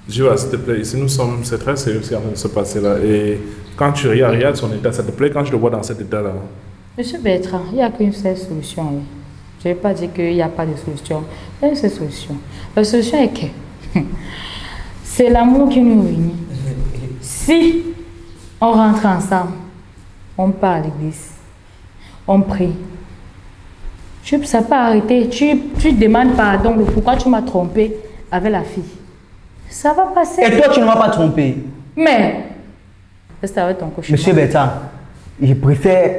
Jiva, s'il te plaît, ici c'est très sérieux ce qui est en train de se passer là. Et quand tu regardes son état, ça te plaît quand je le vois dans cet état-là? Monsieur Bertrand, il n'y a qu'une seule solution. Oui. Je ne vais pas dire qu'il n'y a pas de solution. Il y a une seule solution. La solution est que c'est l'amour qui nous unit. Si on rentre ensemble, on part à l'église, on prie. Ça peut arrêter. Tu demandes pardon de pourquoi tu m'as trompé avec la fille. Ça va passer. Et toi, tu ne m'as pas trompé. Mais, reste avec ton cauchemar. Monsieur Bertrand, je préfère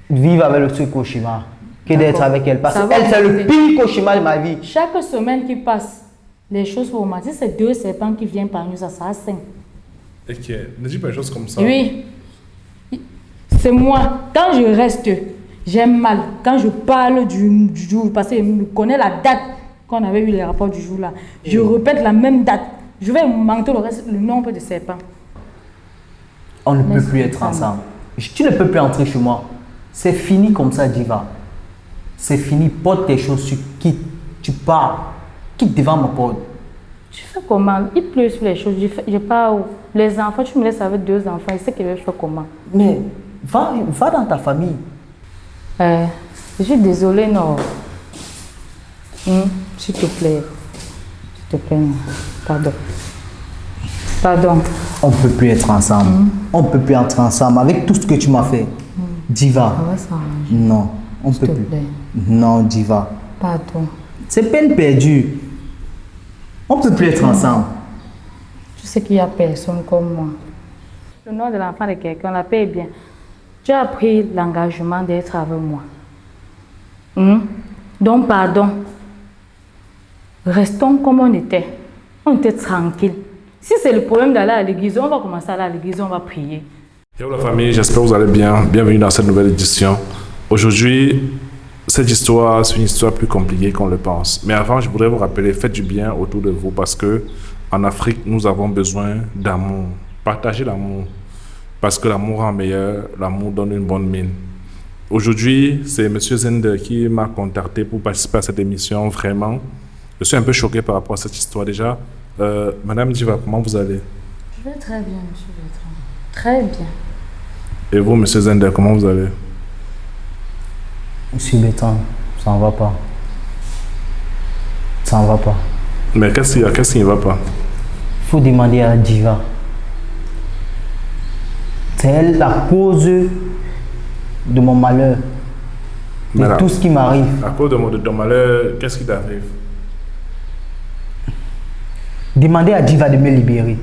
vivre avec ce cauchemar que d'être avec elle. Parce qu'elle, c'est le pire cauchemar de ma vie. Chaque semaine qui passe, les choses vont mal. Si c'est 2 serpents qui viennent par nous, ça sera 5. Ok, ne dis pas une chose comme ça. Oui. C'est moi. Quand je reste, j'ai mal. Quand je parle du jour, parce que je connais la date qu'on avait eu les rapports du jour là. Je répète la même date. Je vais manquer le nombre de serpents. On ne peut plus être ensemble. Tu ne peux plus entrer chez moi. C'est fini comme ça, Diva. C'est fini. Porte tes chaussures, quitte. Tu pars. Quitte devant ma porte. Tu fais comment? Il pleut sur les choses. Je pars où? Les enfants, tu me laisses avec 2 enfants. Il sait qu'il va faire comment? Mais va dans ta famille. Je suis désolée, non. S'il te plaît. S'il te plaît, non. Pardon. Pardon. On ne peut plus être ensemble. On ne peut plus être ensemble avec tout ce que tu m'as fait. Diva. Ça va s'arranger. Non, on ne peut plus. Plaît. Non, Diva. Pardon. C'est peine perdue. On ne peut plus être ensemble. Tu sais qu'il n'y a personne comme moi. Le nom de l'enfant de quelqu'un, on la paye bien. Tu as pris l'engagement d'être avec moi. Donc, pardon. Restons comme on était. On était tranquille. Si c'est le problème d'aller à l'église, on va commencer à aller à l'église, on va prier. Hello la famille, j'espère que vous allez bien. Bienvenue dans cette nouvelle édition. Aujourd'hui, cette histoire, c'est une histoire plus compliquée qu'on le pense. Mais avant, je voudrais vous rappeler, faites du bien autour de vous parce que en Afrique, nous avons besoin d'amour. Partagez l'amour. Parce que l'amour rend meilleur, l'amour donne une bonne mine. Aujourd'hui, c'est M. Zender qui m'a contacté pour participer à cette émission. Vraiment, je suis un peu choqué par rapport à cette histoire déjà. Madame Diva, comment vous allez? Je vais très bien, M. Bertrand. Très bien. Et vous, M. Zender, comment vous allez? Monsieur Bertrand, ça ne va pas. Ça ne va pas. Mais qu'est-ce qui ne va pas? Il faut demander à Diva. C'est elle la cause de mon malheur. De tout ce qui m'arrive. À cause de ton malheur, qu'est-ce qui t'arrive? Demandez à Diva de me libérer.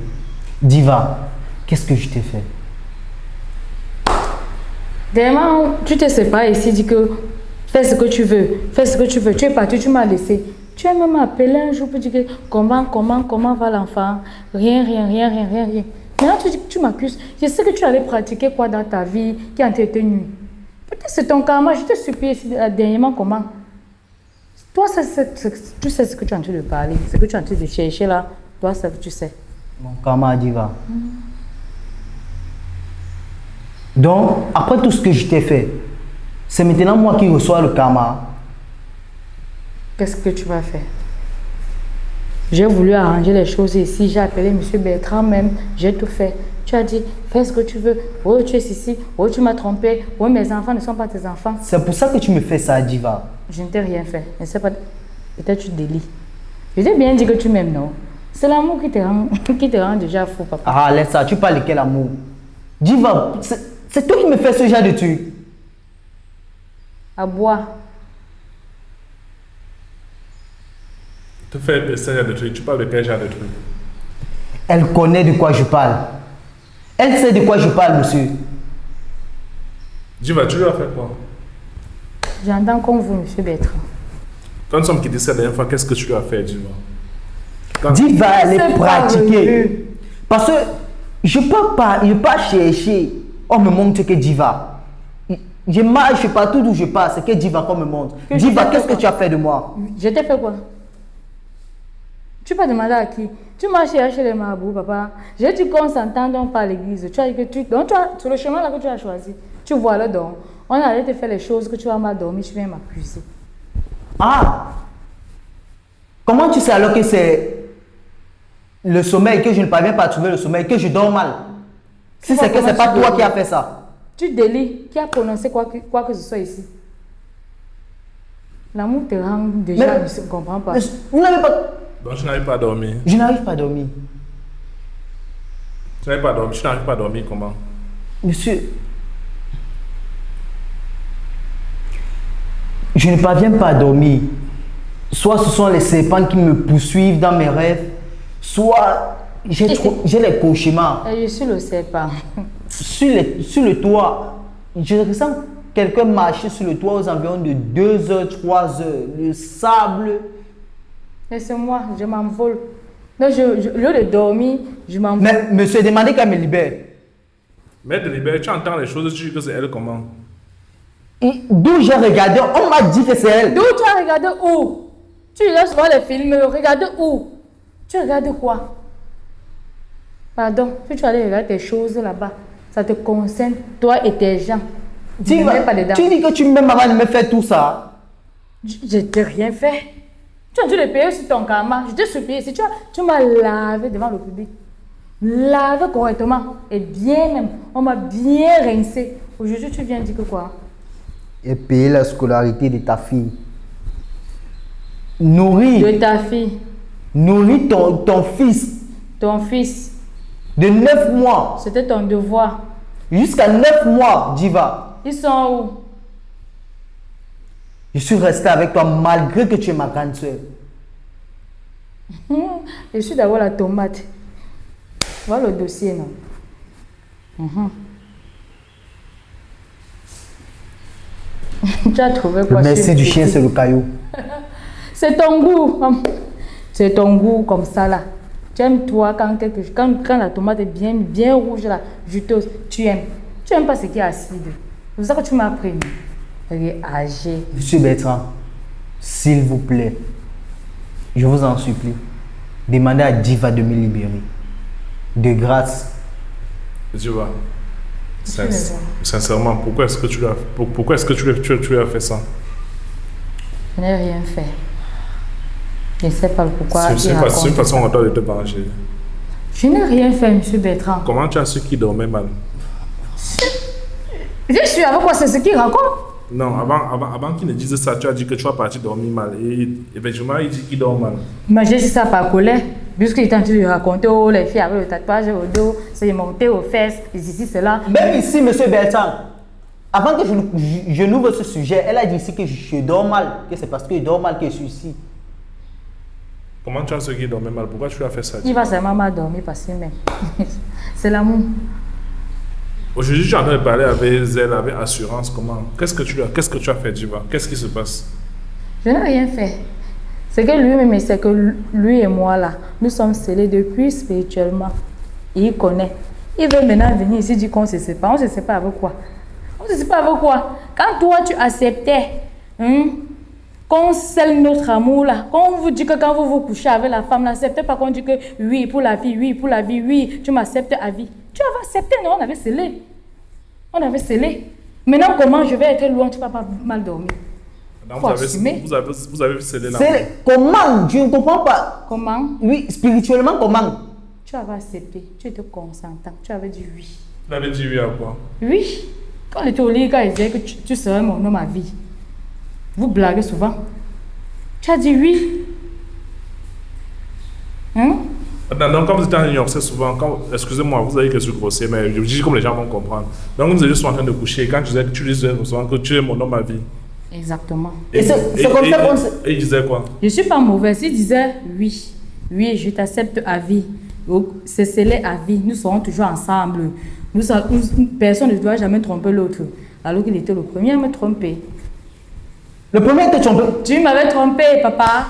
Diva, qu'est-ce que je t'ai fait? Dernièrement, tu te sépares ici, dis que fais ce que tu veux, fais ce que tu veux. Tu es parti, tu m'as laissé. Tu as même appelé un jour pour dire que comment va l'enfant? Rien. Maintenant, tu m'accuses. Je sais que tu allais pratiquer quoi dans ta vie qui a été nuit. Peut-être c'est ton karma, je te supplie ici, dernièrement comment? Toi, tu sais ce que tu es en train de parler, ce que tu es en train de chercher là. Toi, tu sais. Mon karma, Diva. Donc, après tout ce que je t'ai fait, c'est maintenant moi qui reçois le karma. Qu'est-ce que tu vas faire? J'ai voulu arranger les choses ici. J'ai appelé M. Bertrand même. J'ai tout fait. Tu as dit, fais ce que tu veux. Oh, tu es ici. Oh, tu m'as trompé. Oh, mes enfants ne sont pas tes enfants. C'est pour ça que tu me fais ça, Diva. Je ne t'ai rien fait. Je ne sais pas. Peut-être tu délies. Je t'ai bien dit que tu m'aimes, non? C'est l'amour qui te rend déjà fou, papa. Ah, laisse ça. Tu parles de quel amour? Diva, c'est toi qui me fais ce genre de truc. À boire. Tu fais ce genre de trucs, tu parles de quel genre de trucs? Elle connaît de quoi je parle. Elle sait de quoi je parle, monsieur. Diva, tu lui as fait quoi? J'entends comme vous, M. Bertrand. Quand nous sommes quittés cette dernière fois, qu'est-ce que tu lui as fait, Diva? Diva, elle est pratiquée. Parce que je ne peux pas chercher. On me montre que Diva. Je marche partout où je passe, c'est que Diva qu'on me montre. Diva, qu'est-ce que tu as fait de moi? Je t'ai fait quoi? Tu peux demander à qui? Tu m'as cherché les marabouts, papa. J'ai dit qu'on s'entend donc par l'église. Tu as dit que donc toi, sur le chemin là que tu as choisi, tu vois là donc. On allait te faire les choses que tu vas mal dormir, tu viens m'accuser. Ah! Comment tu sais alors que c'est le sommeil, que je ne parviens pas à trouver le sommeil, que je dors mal. Si c'est que c'est pas toi qui as fait ça. Tu délis. Qui a prononcé quoi que ce soit ici? L'amour te rend déjà, je ne comprends pas. Vous n'avez pas... Donc je n'arrive pas à dormir. Je n'arrive pas à dormir. Tu n'arrives pas à dormir. Tu n'arrives pas à dormir comment? Monsieur, je ne parviens pas à dormir. Soit ce sont les serpents qui me poursuivent dans mes rêves, soit j'ai les cauchemars. Je suis le serpent. Sur le toit, je ressens quelqu'un marcher sur le toit aux environs de 2 heures, 3 heures. Le sable. Laissez-moi, je m'envole. Donc, au lieu de dormir, je m'envole. Mais monsieur, demandez qu'elle me libère. Mais de libérer, tu entends les choses, tu dis que c'est elle comment? D'où j'ai regardé, on m'a dit que c'est elle. D'où tu as regardé où? Tu regardes souvent les films, regarde où? Tu regardes quoi? Pardon, si tu allais regarder tes choses là-bas, ça te concerne, toi et tes gens. Tu dis que tu m'aimes avant de me faire tout ça. Je ne t'ai rien fait. Tu as dû le payer sur ton karma. Je t'ai supplié. Si tu m'as lavé devant le public. Lavé correctement. Et bien même. On m'a bien rincé. Aujourd'hui, tu viens dire que quoi? Et payer la scolarité de ta fille. Nourris. De ta fille. Nourris ton fils. Ton fils. De 9 mois. C'était ton devoir. Jusqu'à 9 mois, Diva. Ils sont où? Je suis resté avec toi malgré que tu es ma grande soeur. Je suis d'abord la tomate. Voilà le dossier, non? Tu as trouvé quoi? Le merci du chien, c'est le caillou. C'est ton goût. C'est ton goût comme ça là. Tu aimes toi quand la tomate est bien rouge là, juteuse, tu aimes. Tu n'aimes pas ce qui est acide. C'est ça que tu m'as appris. Âgé. Monsieur Bertrand, s'il vous plaît, je vous en supplie, demandez à Diva de me libérer. De grâce. Diva, sincèrement, pourquoi est-ce que tu lui as fait ça? Je n'ai rien fait. Je ne sais pas pourquoi. C'est une façon à toi de te venger. Je n'ai rien fait, monsieur Bertrand. Comment tu as su qu'il dormait mal? Je suis avec quoi? C'est ce qu'il raconte? Non, avant qu'il ne dise ça, tu as dit que tu vas partir dormir mal. Et effectivement, il dit qu'il dort mal. Mais j'ai dit ça par colère. Puisqu'il est en train de raconter, oh, les filles avec le tatouage au dos, c'est monté aux fesses, ici, cela. Même ici, monsieur Bertrand, avant que je n'ouvre ce sujet, elle a dit ici que je dors mal, que c'est parce que je dors mal que je suis ici. Comment tu as su qu'il dormait mal? Pourquoi tu as fait ça? Il va seulement mal dormir parce que même. C'est l'amour. Aujourd'hui, tu es en train de parler avec elle, avec assurance. Comment? Qu'est-ce que tu as fait, Diva? Qu'est-ce qui se passe? Je n'ai rien fait. C'est que lui-même, c'est que lui et moi, là, nous sommes scellés depuis spirituellement. Et il connaît. Il veut maintenant venir ici dire qu'on se sépare. On se sépare avec quoi? On se sépare avec quoi? Quand toi, tu acceptais qu'on scelle notre amour, là, qu'on vous dit que quand vous vous couchez avec la femme, n'acceptez pas qu'on dit que oui, pour la vie, oui, pour la vie, oui, tu m'acceptes à vie. Tu avais accepté, non? On avait scellé. On avait scellé. Maintenant, comment je vais être loin, tu ne vas pas mal dormir. Vous avez scellé là. Comment? Je ne comprends pas. Comment? Oui, spirituellement, comment? Tu avais accepté, tu étais consentant, tu avais dit oui. Tu avais dit oui à quoi? Oui. Quand on était au lit, quand il disait que tu serais mon homme à vie. Vous blaguez souvent. Tu as dit oui. Donc, quand vous êtes en New York, c'est souvent, excusez-moi, vous avez que je suis grossier, mais je dis comme les gens vont comprendre. Donc, vous êtes juste en train de coucher. Quand tu disais souvent que tu es mon homme à vie. Exactement. Et c'est comme ça qu'on se... Et il disait quoi? Je ne suis pas mauvaise. Il disait oui. Oui, je t'accepte à vie. C'est scellé à vie. Nous serons toujours ensemble. Personne ne doit jamais tromper l'autre. Alors qu'il était le premier à me tromper. Le premier à te tromper? Tu m'avais trompé, papa.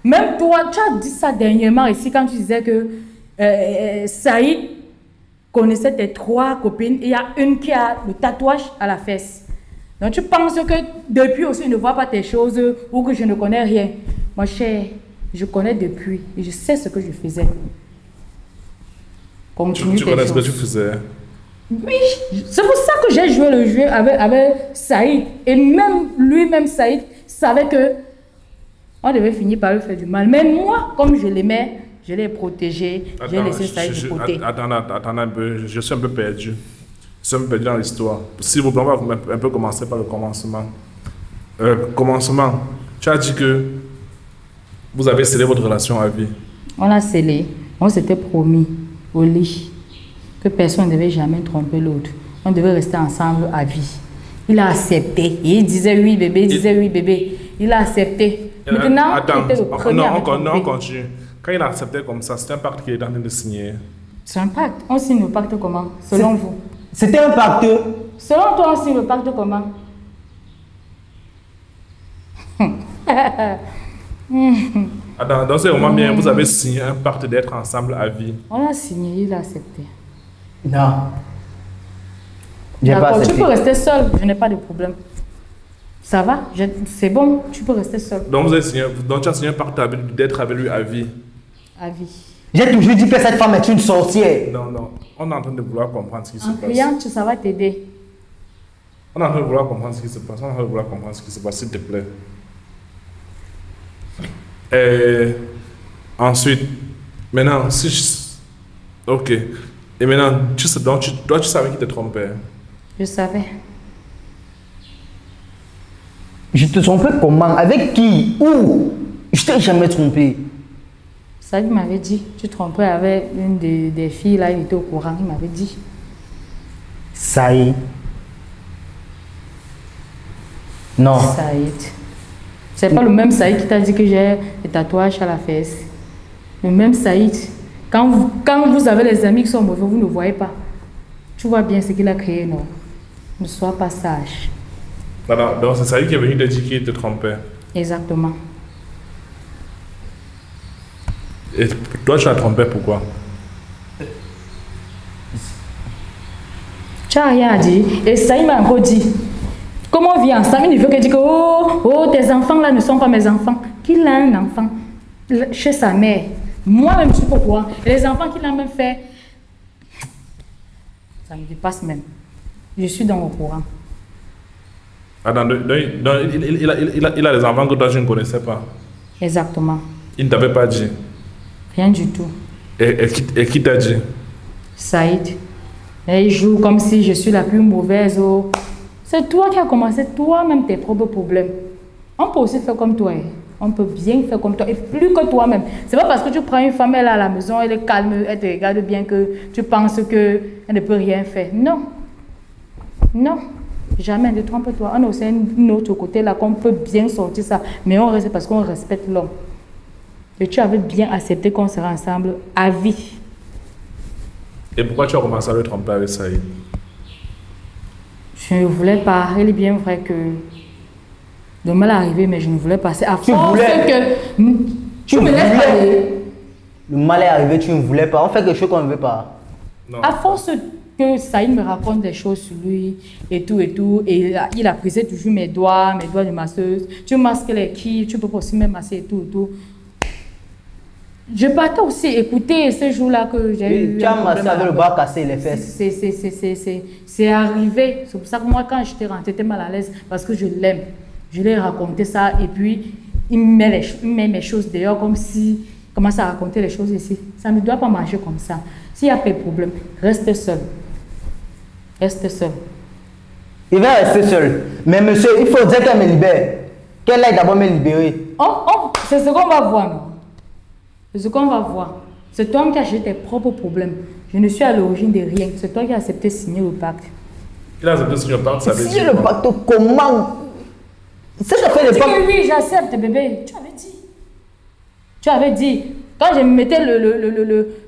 Même toi, tu as dit ça dernièrement ici quand tu disais que Saïd connaissait tes 3 copines et il y a une qui a le tatouage à la fesse. Donc tu penses que depuis aussi je ne vois pas tes choses ou que je ne connais rien. Mon cher, je connais depuis et je sais ce que je faisais. Tu connais ce que tu faisais? Oui, c'est pour ça que j'ai joué le jeu avec Saïd. Et même lui-même, Saïd, savait que on devait finir par lui faire du mal. Mais moi, comme je l'aimais, je l'ai protégé, j'ai laissé Saïd de côté. Attends un peu, je suis un peu perdu. Je suis un peu perdu dans l'histoire. S'il vous plaît, on va un peu commencer par le commencement. Commencement, tu as dit que vous avez scellé votre relation à vie. On a scellé, on s'était promis au lit que personne ne devait jamais tromper l'autre. On devait rester ensemble à vie. Il a accepté. Il disait oui bébé, il disait oui bébé. Il a accepté. Maintenant, attends, il était le premier à me tromper. on continue. Quand il a accepté comme ça, c'était un pacte qu'il est en train de signer. C'est un pacte. On signe le pacte comment, selon vous? C'était un pacte. Selon toi, on signe le pacte comment? Attends, dans ce moment bien, vous avez signé un pacte d'être ensemble à vie. On a signé, il a accepté. Non. J'ai pas D'accord, tu accepté. peux rester seul, je n'ai pas de problème. Ça va, c'est bon, tu peux rester seul. Donc, tu as signé un pacte d'être avec lui à vie. À vie. J'ai toujours dit que cette femme est une sorcière. Non, on est en train de vouloir comprendre ce qui se En passe. priant, ça va t'aider. On est en train de vouloir comprendre ce qui se passe. On est en train de vouloir comprendre ce qui se passe, s'il te plaît. Et ensuite, maintenant, si je... Ok. Et maintenant, toi, tu savais qu'il te trompait. Je savais. Je te trompais comment? Avec qui? Où? Je t'ai jamais trompé. Saïd m'avait dit, tu trompais avec une des filles, là, il était au courant, il m'avait dit. Saïd. Non. Saïd. C'est pas le même Saïd qui t'a dit que j'ai des tatouages à la fesse. Le même Saïd. Quand vous avez les amis qui sont mauvais, vous ne voyez pas. Tu vois bien ce qu'il a créé, non? Ne sois pas sage. Donc, c'est Saïd qui est venu te dire qu'il te trompait. Exactement. Et toi, tu l'as trompé pourquoi? Tu n'as rien à dire. Et Saïd m'a encore dit, comment on vit ensemble? Il veut que dire que oh, tes enfants là ne sont pas mes enfants. Qu'il a un enfant chez sa mère. Moi-même, je suis pas au courant. Et les enfants qu'il a même fait, ça me dépasse même. Je suis dans le courant. Attends, il a des enfants que toi, tu ne connaissais pas. Exactement. Il ne t'avait pas dit. Rien du tout. Et qui t'a dit? Saïd. Et il joue comme si je suis la plus mauvaise. Oh. C'est toi qui as commencé toi-même tes propres problèmes. On peut aussi faire comme toi. Hein. On peut bien faire comme toi. Et plus que toi-même. C'est pas parce que tu prends une femme, elle est à la maison, elle est calme, elle te regarde bien que tu penses qu'elle ne peut rien faire. Non. Non. Jamais. Ne trompe-toi. On a aussi un autre côté là qu'on peut bien sortir ça. Mais on reste parce qu'on respecte l'homme. Et tu avais bien accepté qu'on sera ensemble à vie. Et pourquoi tu as commencé à le tromper avec Saïd? Je ne voulais pas. Il est bien vrai que le mal est arrivé, mais je ne voulais pas. C'est à force que tu me laisses aller. Le mal est arrivé, tu ne voulais pas. On fait quelque chose qu'on ne veut pas. Non. À force que Saïd me raconte des choses sur lui et tout, et il appréciait toujours mes doigts de masseuse. Tu masques les quilles, tu peux aussi me masser et tout. Je partais aussi écouter ce jour-là que j'ai eu. Tu as massé avec le bras cassé, les fesses. C'est arrivé. C'est pour ça que moi, quand j'étais rentrée, j'étais mal à l'aise parce que je l'aime. Je lui ai raconté ça et puis il met mes choses dehors comme si il commence à raconter les choses ici. Ça ne doit pas marcher comme ça. S'il y a pas de problème, reste seul. Reste seul. Il va rester seul. Mais monsieur, il faut dire qu'elle me libère. Qu'elle aille d'abord me libérer. C'est ce qu'on va voir, non? C'est ce qu'on va voir. C'est toi qui as acheté tes propres problèmes. Je ne suis à l'origine de rien. C'est toi qui as accepté de signer le pacte. Il a accepté de signer le pacte, ça veut Signer dire le quoi? pacte, comment? C'est ça fait le pacte. Oui, j'accepte, bébé. Tu avais dit. Tu avais dit. Quand je mettais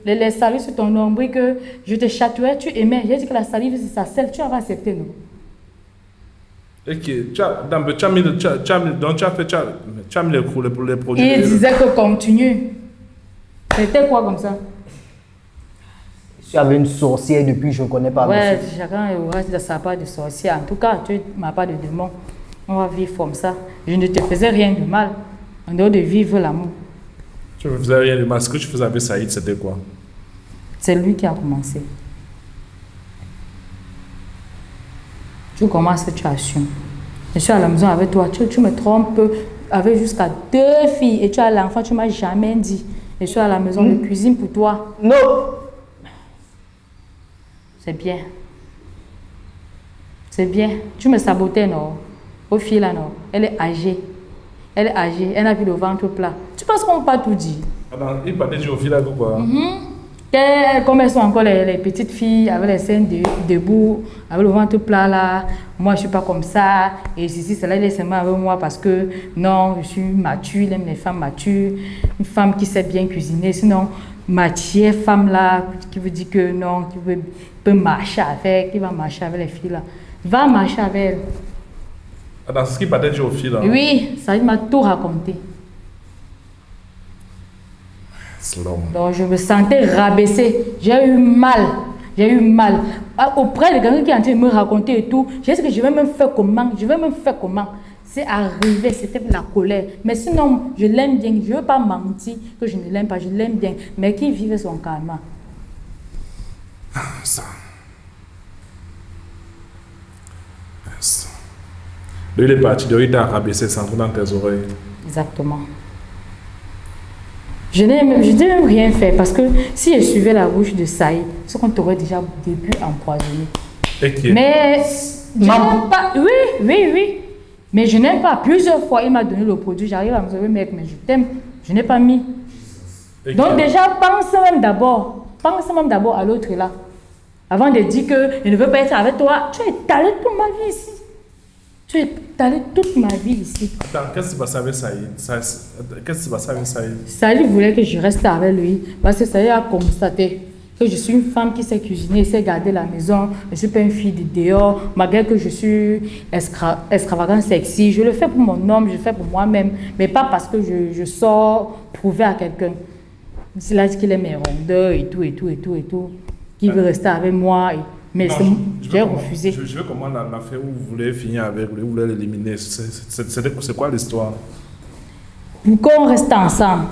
les salives sur ton nombril, que je te chatouais, tu aimais. J'ai dit que la salive, c'est sa sel. Tu avais accepté, non? Ok, tu as mis les produits. Il disait que continue. C'était quoi comme ça? Tu avais une sorcière depuis, je ne connais pas. Ouais, monsieur. chacun aura sa part de sorcier. En tout cas, tu n'as pas de démon. On va vivre comme ça. Je ne te faisais rien de mal. En dehors de vivre l'amour. Tu ne faisais rien de mal. Ce que tu faisais avec Saïd, c'était quoi? C'est lui qui a commencé. Tu commences, tu assumes. Je suis à la maison avec toi. Tu me trompes avec jusqu'à 2 filles. Et tu as l'enfant, tu ne m'as jamais dit. Je suis à la maison, je cuisine pour toi. Non. C'est bien. C'est bien. Tu me sabotais, non? Au fil là, non? Elle est âgée. Elle est âgée. Elle a vu le ventre plat. Tu penses qu'on ne peut pas tout dire? Il parlait du au fil là, quoi. Comme elles sont encore les petites filles avec les seins debout, avec le ventre plat là, moi je suis pas comme ça, et ceci, cela, il est seulement avec moi parce que non, je suis mature, il aime les femmes matures, une femme qui sait bien cuisiner, sinon matière femme là, qui vous dit que non, qui peut marcher avec, qui va marcher avec les filles là, va marcher avec elle. Attends, c'est ce qui parlait du au fil là? Oui, ça il m'a tout raconté. Donc je me sentais rabaissée, j'ai eu mal. Auprès de quelqu'un qui est en train de me raconter et tout, j'ai dit que je vais même faire comment, c'est arrivé, c'était la colère. Mais sinon, je l'aime bien, je ne veux pas mentir que je ne l'aime pas, je l'aime bien. Mais qui vive son karma? Ça. Lui, il est parti, il t'a rabaissé, sans dans tes oreilles. Exactement. Je n'ai même rien fait parce que si je suivais la bouche de Saïd, ce qu'on t'aurait déjà début empoisonné. Mais je n'aime pas. Oui. Mais je n'aime pas. Plusieurs fois, il m'a donné le produit. J'arrive à me dire, mec, mais je t'aime. Je n'ai pas mis. Donc déjà, pense même d'abord à l'autre là. Avant de dire que je ne veux pas être avec toi, tu as étalé toute ma vie ici. Attends, qu'est-ce qui se passe avec Saïd? Saïd voulait que je reste avec lui parce que Saïd a constaté que je suis une femme qui sait cuisiner, sait garder la maison. Je ne suis pas une fille de dehors, malgré que je suis extravagante, sexy. Je le fais pour mon homme, je le fais pour moi-même, mais pas parce que je sors prouver à quelqu'un. Il a dit qu'il aime mes rondeurs et tout, qu'il veut rester avec moi. Mais j'ai refusé. Je veux comment l'affaire où vous voulez finir avec lui, où vous voulez l'éliminer. C'est quoi l'histoire? Pour qu'on reste ensemble.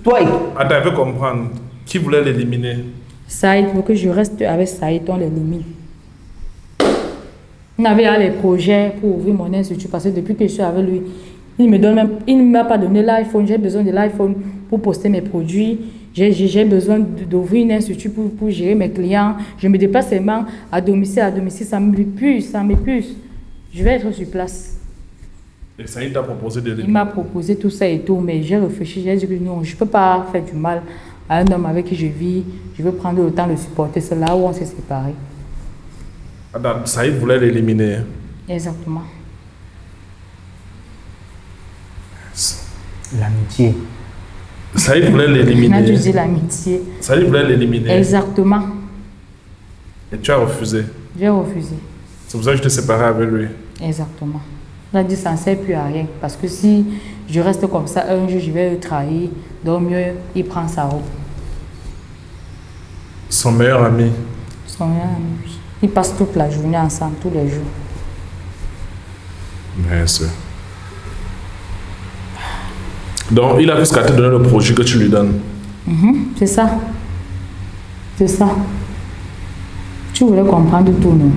Toi. Attends, je veux comprendre. Qui voulait l'éliminer? Saïd, pour que je reste avec Saïd, on l'élimine. On avait les projets pour ouvrir mon institut parce que depuis que je suis avec lui, il ne m'a pas donné l'iPhone. J'ai besoin de l'iPhone pour poster mes produits. J'ai besoin d'ouvrir un institut pour gérer mes clients. Je me déplace seulement à domicile, ça m'épuise. Je vais être sur place. Et ça, il t'a proposé de l'éliminer? Il m'a proposé tout ça et tout, mais j'ai réfléchi, j'ai dit que non, je ne peux pas faire du mal à un homme avec qui je vis. Je veux prendre le temps de supporter. C'est là où on s'est séparés. Attends, Saïd voulait l'éliminer? Exactement. L'amitié. Saïd voulait l'éliminer. On a dû dire l'amitié. Saïd voulait l'éliminer. Exactement. Et tu as refusé? J'ai refusé. C'est pour ça que je t'ai séparé avec lui? Exactement. On a dit ça ne sert plus à rien. Parce que si je reste comme ça, un jour je vais le trahir. Donc mieux, il prend sa route. Son meilleur ami? Son meilleur ami. Ils passent toute la journée ensemble, tous les jours. Bien sûr. Donc, il a jusqu'à te donner le projet que tu lui donnes. C'est ça. C'est ça. Tu voulais comprendre tout, non?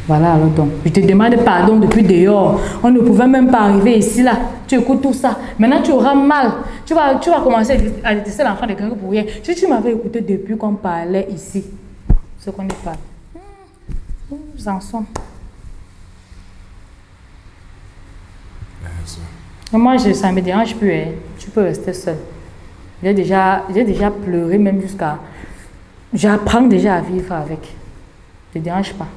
Voilà, alors donc. Je te demande pardon depuis dehors. On ne pouvait même pas arriver ici, là. Tu écoutes tout ça. Maintenant, tu auras mal. Tu vas commencer à détester l'enfant de quelqu'un pour rien. Si tu m'avais écouté depuis qu'on parlait ici, ce qu'on est pas. Nous en sommes. Et moi, ça ne me dérange plus. Hein. Tu peux rester seul. J'ai déjà pleuré, même jusqu'à... J'apprends déjà à vivre avec. Ça ne te dérange pas.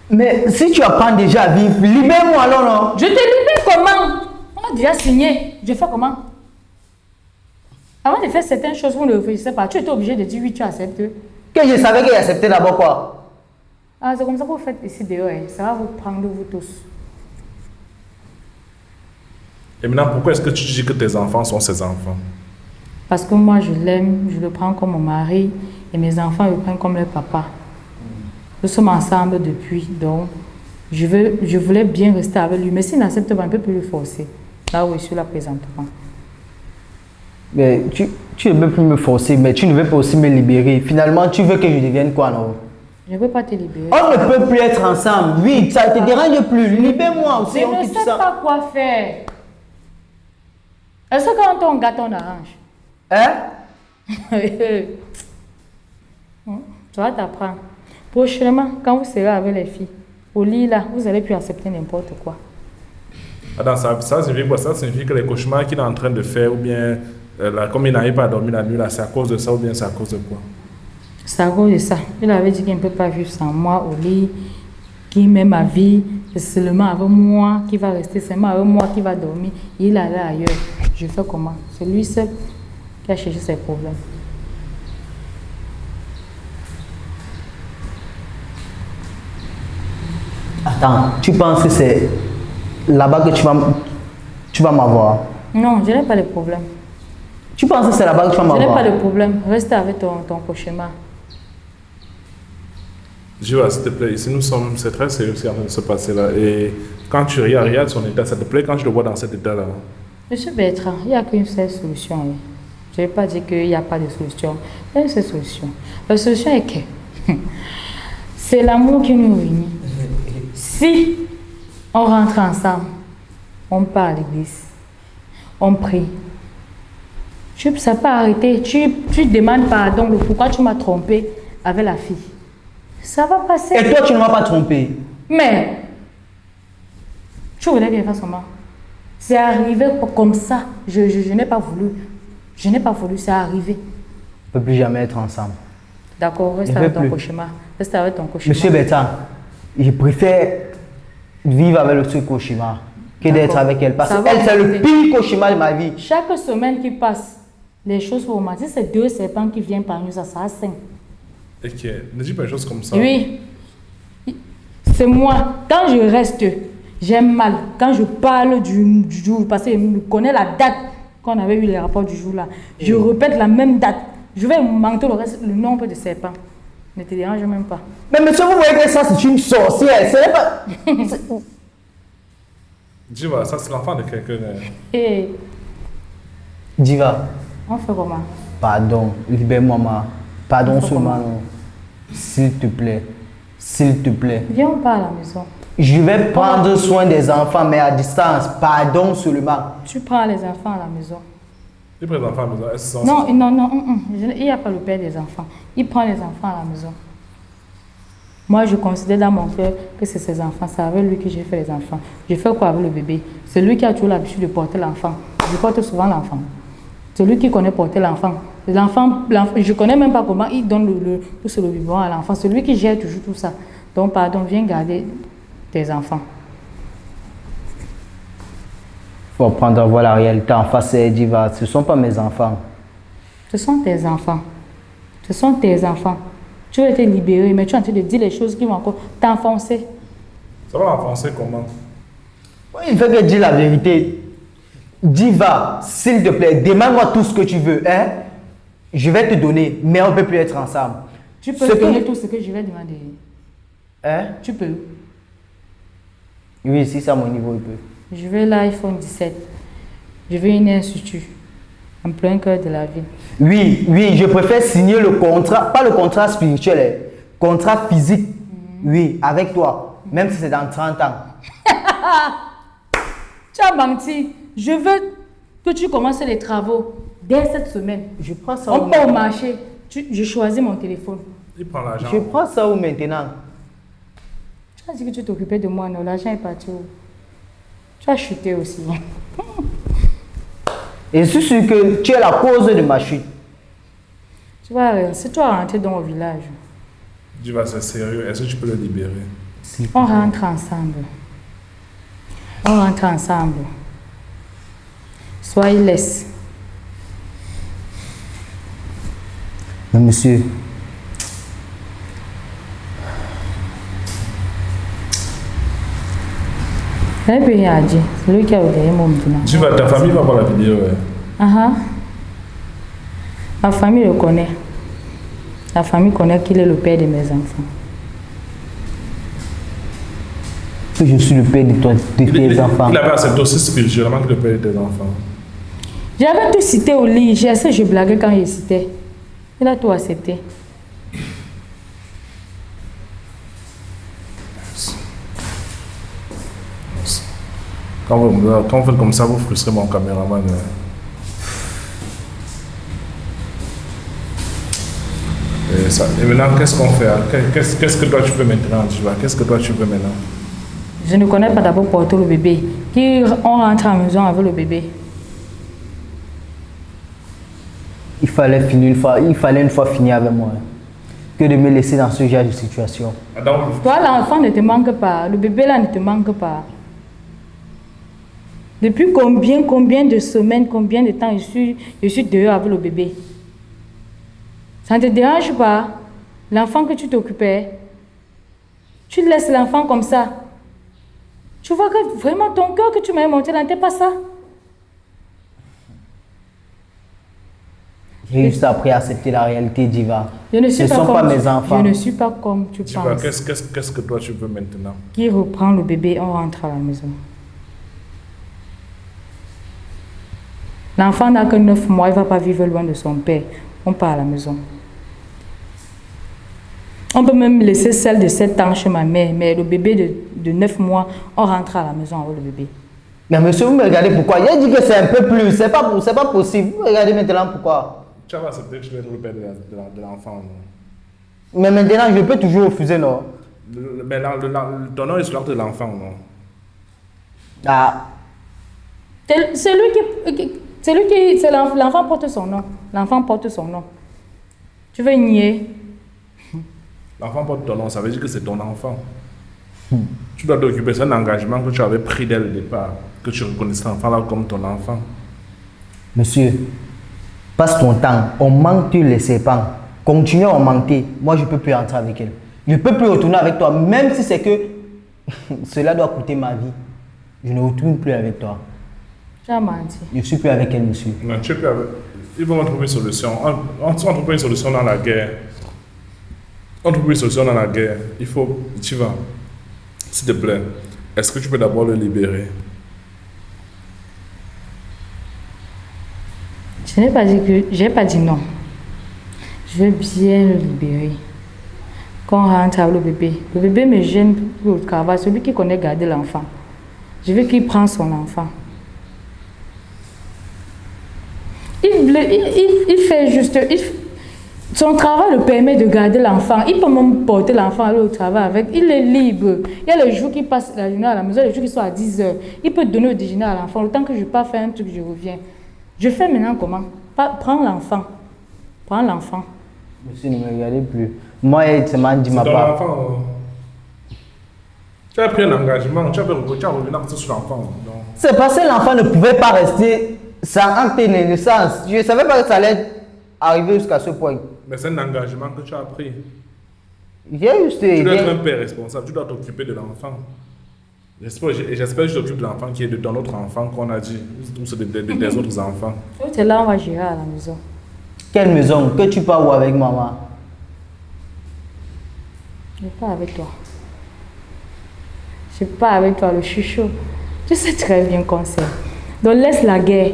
Mais si tu apprends déjà à vivre, libère-moi alors, non? Je te libère comment? On a déjà signé. Je fais comment? Avant de faire certaines choses, vous ne réfléchissez pas. Tu étais obligé de dire oui, tu acceptes. Que je savais qu'il acceptait d'abord quoi? Ah, c'est comme ça que vous faites ici dehors. Hein. Ça va vous prendre, vous tous. Et maintenant, pourquoi est-ce que tu dis que tes enfants sont ses enfants? Parce que moi, je l'aime, je le prends comme mon mari, et mes enfants le prennent comme leur papa. Nous sommes ensemble depuis, donc je voulais bien rester avec lui. Mais s'il n'accepte pas, on ne peut plus le forcer. Là où je suis là présentement. Mais tu ne veux plus me forcer, mais tu ne veux pas aussi me libérer. Finalement, tu veux que je devienne quoi, non? Je ne veux pas te libérer. On ne peut plus être ensemble. Oui, ça ne te dérange plus. Libère-moi aussi. Je ne sais pas quoi faire. Est-ce que quand on gâte, on arrange? Hein? Tu vas t'apprendre. Prochainement, quand vous serez avec les filles, au lit là, vous allez plus accepter n'importe quoi. Attends, ça signifie quoi? Ça signifie que les cauchemars qu'il est en train de faire, ou bien comme il n'arrive pas à dormir la nuit, là, c'est à cause de ça, ou bien c'est à cause de quoi? C'est à cause de ça. Il avait dit qu'il ne peut pas vivre sans moi au lit, qu'il met ma vie, c'est seulement avec moi qu'il va rester, seulement avec moi qu'il va dormir. Il allait ailleurs. Je fais comment? C'est lui seul qui a cherché ses problèmes. Attends, tu penses que c'est là-bas que tu vas m'avoir? Non, je n'ai pas de problème. Tu penses que c'est là-bas que tu vas Je m'avoir? n'ai pas de problème. Reste avec ton cauchemar. Jiva, s'il te plaît, ici nous sommes, c'est très sérieux ce qui est en train de se passer là. Et quand tu regardes son état, ça te plaît quand je le vois dans cet état-là? Monsieur Bertrand, il n'y a qu'une seule solution. Oui. Je ne vais pas dire qu'il n'y a pas de solution. Il y a une seule solution. La solution est que c'est l'amour qui nous réunit. Si on rentre ensemble, on part à l'église, on prie. Ça peut arrêter. Tu demandes pardon de pourquoi tu m'as trompé avec la fille. Ça va passer. Et toi, tu ne m'as pas trompé. Mais, tu voulais bien faire comment? C'est arrivé comme ça. Je n'ai pas voulu. Je n'ai pas voulu, c'est arrivé. On ne peut plus jamais être ensemble. D'accord, reste avec ton cauchemar. Reste avec ton cauchemar. Monsieur Bertrand, je préfère vivre avec ce cauchemar que d'être avec elle. Parce qu'elle, c'est le pire cauchemar de ma vie. Chaque semaine qui passe, les choses vont mal. Si c'est 2 serpents qui viennent par nous, ça sera 5. Ok, ne dis pas des choses comme ça. Oui. C'est moi. Quand je reste, j'ai mal. Quand je parle du jour, parce que je connais la date qu'on avait eu les rapports du jour là. Je répète la même date. Je vais manquer le nombre de serpents. Ne te dérange même pas. Mais monsieur, vous voyez que ça, c'est une sorcière. Ce n'est pas... Jiva, ça c'est l'enfant de quelqu'un. Et Diva, on fait comment? pardon, libère-moi, pardon seulement, non. S'il te plaît, s'il te plaît. Viens, on part à la maison. Je vais prendre soin des enfants, mais à distance, pardon seulement. Tu prends les enfants à la maison. Tu prends les enfants à la maison, est-ce que Non, il n'y a pas le père des enfants. Il prend les enfants à la maison. Moi, je considère dans mon cœur que c'est ses enfants. C'est avec lui que j'ai fait les enfants. Je fais quoi avec le bébé? C'est lui qui a toujours l'habitude de porter l'enfant. Je porte souvent l'enfant. C'est lui qui connaît porter l'enfant. L'enfant, je ne connais même pas comment il donne le biberon à l'enfant. C'est lui qui gère toujours tout ça. Donc, pardon, viens garder tes enfants. Il faut apprendre à voir la réalité en face, Diva. Ce ne sont pas mes enfants. Ce sont tes enfants. Ce sont tes enfants. Tu vas être libéré, mais tu es en train de dire les choses qui vont encore t'enfoncer. Ça va l'enfoncer comment? Il faut que je dise la vérité. Diva, s'il te plaît, demande-moi tout ce que tu veux. Hein? Je vais te donner, mais on ne peut plus être ensemble. Tu peux me donner tout ce que je vais demander. Hein? Tu peux. Oui, si c'est à mon niveau, il peut. Je veux l'iPhone 17. Je veux une institut. En plein cœur de la ville. Oui, je préfère signer le contrat, pas le contrat spirituel, contrat physique. Oui, avec toi, même si c'est dans 30 ans. Tu as menti. Je veux que tu commences les travaux dès cette semaine. Je prends ça On part au marché. Je choisis mon téléphone. Il prend l'argent. Je prends ça où maintenant? Tu as dit que tu t'occupais de moi, non? L'argent est parti où? Tu as chuté aussi. Et je suis sûr que tu es la cause de ma chute. Tu vois, si tu as rentré dans le village, Diva, c'est sérieux. Est-ce que tu peux le libérer? on rentre ensemble. On rentre ensemble. Soyez laisse. Mais monsieur, Et puis il a dit, c'est lui qui a oublié mon maintenant. Diva, ta famille va voir la vidéo, ouais. Ma famille le connaît. La famille connaît qu'il est le père de mes enfants. que je suis le père de tes enfants. Il avait accepté aussi spirituellement que le père de tes enfants. J'avais tout cité au lit. J'ai essayé, je blaguais quand il citait. Il a tout accepté. Quand vous faites comme ça, vous frustrez mon caméraman. Et maintenant, qu'est-ce qu'on fait? Qu'est-ce que toi tu veux maintenant, Diva? Qu'est-ce que toi tu veux maintenant? Je ne connais pas d'abord porter le bébé. On rentre à la maison avec le bébé. Il fallait une fois finir avec moi. Que de me laisser dans ce genre de situation. Toi, l'enfant ne te manque pas. Le bébé là ne te manque pas. Depuis combien de semaines, combien de temps je suis dehors avec le bébé? Ça ne te dérange pas? L'enfant que tu t'occupais, tu laisses l'enfant comme ça. Tu vois que vraiment ton cœur que tu m'as monté là n'était pas ça. J'ai juste appris à accepter la réalité, Diva. Ce ne sont pas mes enfants. Je ne suis pas comme tu Diva, penses. qu'est-ce que toi tu veux maintenant? Qui reprend le bébé, on rentre à la maison. L'enfant n'a que 9 mois, il ne va pas vivre loin de son père. On part à la maison. On peut même laisser celle de 7 ans chez ma mère, mais le bébé de 9 mois, on rentre à la maison avec le bébé. Mais monsieur, vous me regardez pourquoi? Il a dit que c'est un peu plus, c'est pas possible. Vous me regardez maintenant pourquoi? Tu vas accepter que je vais être le père de l'enfant, non? Mais maintenant, je peux toujours refuser, non? Mais ton nom est sur l'acte de l'enfant, non? Ah. C'est l'enfant porte son nom. L'enfant porte son nom. Tu veux nier? L'enfant porte ton nom, ça veut dire que c'est ton enfant. Tu dois t'occuper, c'est un engagement que tu avais pris dès le départ, que tu reconnaisses l'enfant là comme ton enfant. Monsieur, passe ton temps, on manque les serpents. Continue à mentir. Moi, je ne peux plus entrer avec elle. Je ne peux plus retourner avec toi, même si c'est que cela doit coûter ma vie. Je ne retourne plus avec toi. Tu as menti. Je ne suis plus avec elle, monsieur. Non, tu es plus avec... Ils vont trouver une solution. On trouve une solution dans la guerre. On trouve une solution dans la guerre. Il faut... Tu vas. S'il te plaît, est-ce que tu peux d'abord le libérer? Je n'ai pas dit que... J'ai pas dit non. Je veux bien le libérer. Quand on rentre avec le bébé. Le bébé me gêne pour le travail. Celui qui connaît garder l'enfant. Je veux qu'il prenne son enfant. Il fait juste... son travail le permet de garder l'enfant. Il peut même porter l'enfant aller au travail avec. Il est libre. Il y a les jours qu'il passe la journée à la maison, les jours qui sont à 10 heures. Il peut donner au déjeuner à l'enfant. Le temps que je pars faire un truc, je reviens. Je fais maintenant comment? Prends l'enfant. Prends l'enfant. Monsieur, ne me regardez plus. Moi, c'est m'a dit ma ton part. enfant. Tu as pris un engagement, tu as revenir sur l'enfant. C'est parce que l'enfant ne pouvait pas rester sans acte de naissance. Je ne savais pas que ça allait arriver jusqu'à ce point. Mais c'est un engagement que tu as pris. J'ai juste Tu dois être un père responsable, tu dois t'occuper de l'enfant. J'espère que tu t'occupes de l'enfant qui est de ton autre enfant qu'on a dit, ou c'est des autres enfants. C'est là on va gérer à la maison. Quelle maison? Que tu pars où avec maman? Je ne vais pas avec toi. Je ne vais pas avec toi, le chouchou. Tu sais très bien qu'on sait. Donc laisse la guerre.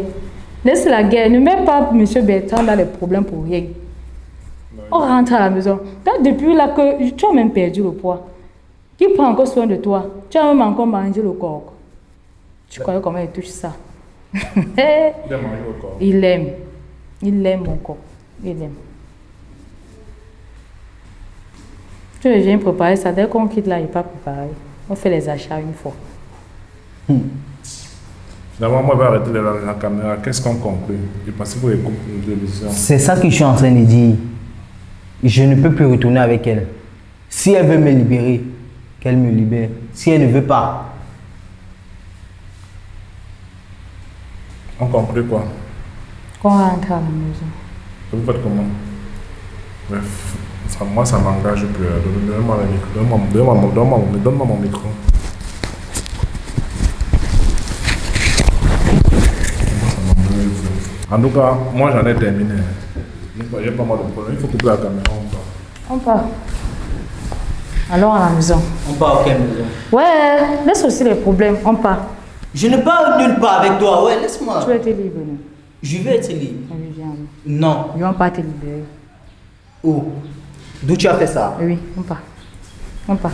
Laisse la guerre. Ne mets pas M. Bertrand dans les problèmes pour rien. On rentre à la maison. Depuis là que tu as même perdu le poids. Qui prend encore soin de toi? Tu as même encore mangé le corps. Tu connais comment il touche ça? Il aime. Il aime mon corps. Il aime. Tu viens préparer ça. Dès qu'on quitte là, il n'est pas préparé. On fait les achats une fois. Finalement, moi, je vais arrêter la caméra. Qu'est-ce qu'on conclut? Je pense que vous écoutez de l'émission. C'est ça que je suis en train de dire. Je ne peux plus retourner avec elle. Si elle veut me libérer, qu'elle me libère. Si elle ne veut pas. On conclut quoi? Qu'on rentre à la maison. Vous faites comment? Bref, moi, ça m'engage plus. Donne-moi le micro. Donne-moi mon micro. En tout cas, moi j'en ai terminé. J'ai pas mal de problèmes. Il faut couper la caméra. On part. Allons à la maison. On part à quelle maison? Ouais, laisse aussi les problèmes. On part. Je ne pars nulle part avec toi. Ouais, laisse-moi. Tu vas être libre, non? Je vais être libre. Oui, viens. Non. Ils ne vont pas te libérer. Où? D'où tu as fait ça? Oui, on part. On part.